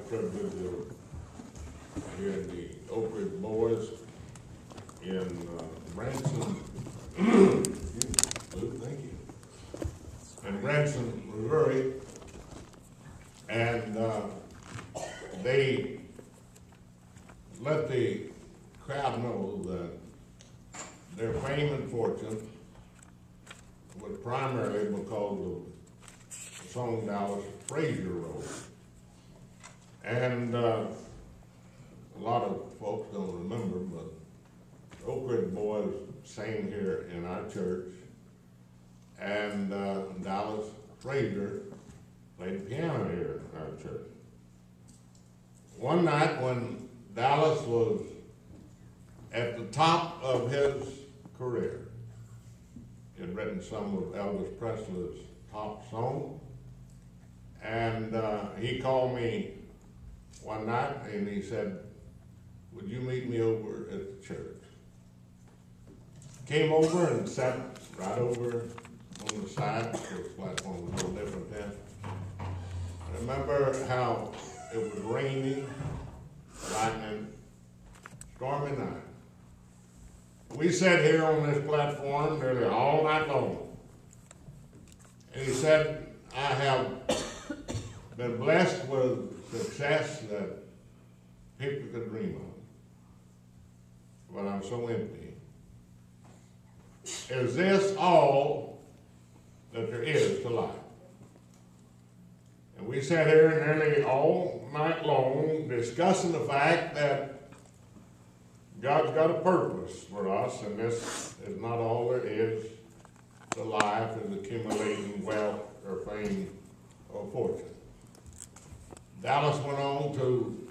privilege of hearing the Oak Ridge Boys in Branson, thank you, in Branson, Missouri, and they let the crowd know that their fame and fortune was primarily because of the song Dallas Frazier wrote. And a lot of folks don't remember, but the Oak Ridge Boys sang here in our church, and Dallas Frazier played piano here in our church. One night when Dallas was at the top of his career, he had written some of Elvis Presley's top songs, and he called me one night and he said, "Would you meet me over at the church?" Came over and sat right over on the side. The platform was a little different then. I remember how it was raining, lightning, stormy night. We sat here on this platform nearly all night long. And he said, "I have been blessed with success that people could dream of, but I'm so empty. Is this all that there is to life?" And we sat here nearly all night long discussing the fact that God's got a purpose for us, and this is not all there is to life, is accumulating wealth or fame or fortune. Dallas went on to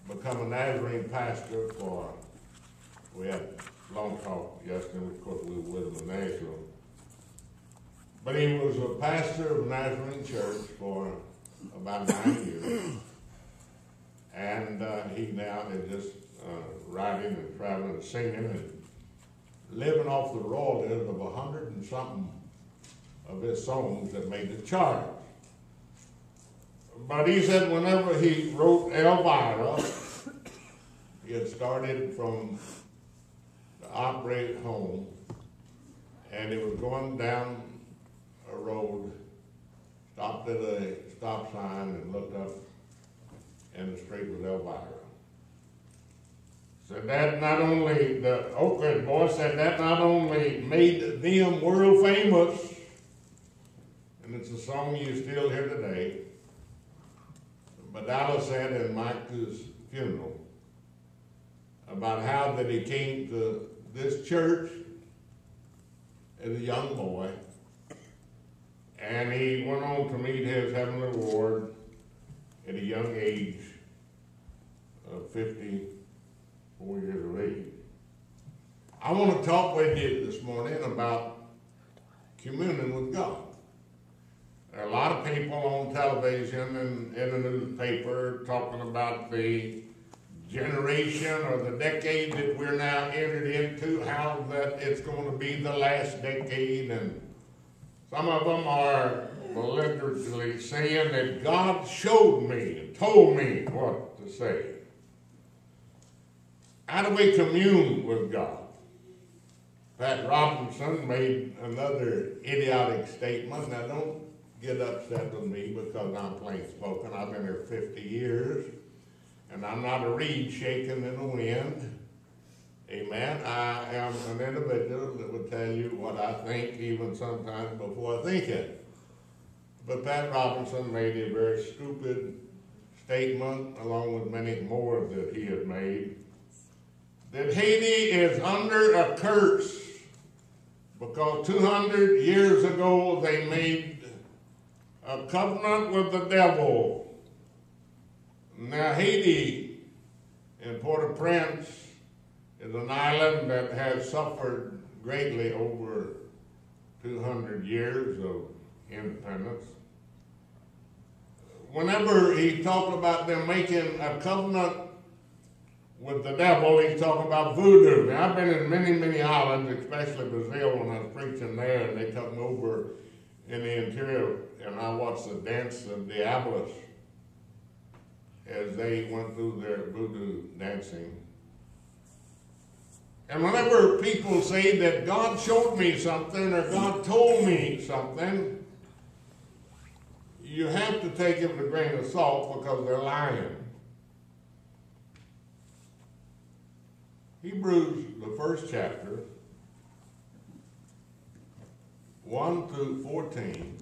become a Nazarene pastor for, we had a long talk yesterday, of course we were with him in Nashville. But he was a pastor of Nazarene Church for about 9 years. And he now is just writing and traveling and singing and living off the royalties of 100 and something of his songs that made the chart. But he said whenever he wrote Elvira, he had started from the opera home, and he was going down a road, stopped at a stop sign and looked up, and the street was Elvira. So that not only, the Oak Ridge Boys said that not only made them world famous, and it's a song you still hear today, but Dallas said in Mike's funeral about how that he came to this church as a young boy, and he went on to meet his heavenly reward at a young age of 54 years of age. I want to talk with you this morning about communing with God. There are a lot of people on television and in the newspaper talking about the generation or the decade that we're now entered into, how that it's going to be the last decade, and some of them are belligerently saying that God showed me and told me what to say. How do we commune with God? Pat Robinson made another idiotic statement. Now, don't get upset with me because I'm plain spoken. I've been here 50 years, and I'm not a reed shaking in the wind. Amen. I am an individual that would tell you what I think even sometimes before I think it. But Pat Robinson made a very stupid statement, along with many more that he had made, that Haiti is under a curse because 200 years ago they made a covenant with the devil. Now Haiti in Port-au-Prince is an island that has suffered greatly over 200 years of independence. Whenever he talked about them making a covenant with the devil, he's talking about voodoo. Now, I've been in many, many islands, especially Brazil, when I was preaching there, and they took me over in the interior, and I watched the dance of Diabolus. as they went through their voodoo dancing. And whenever people say that God showed me something or God told me something, you have to take it with a grain of salt because they're lying. Hebrews, the first chapter, 1 through 14.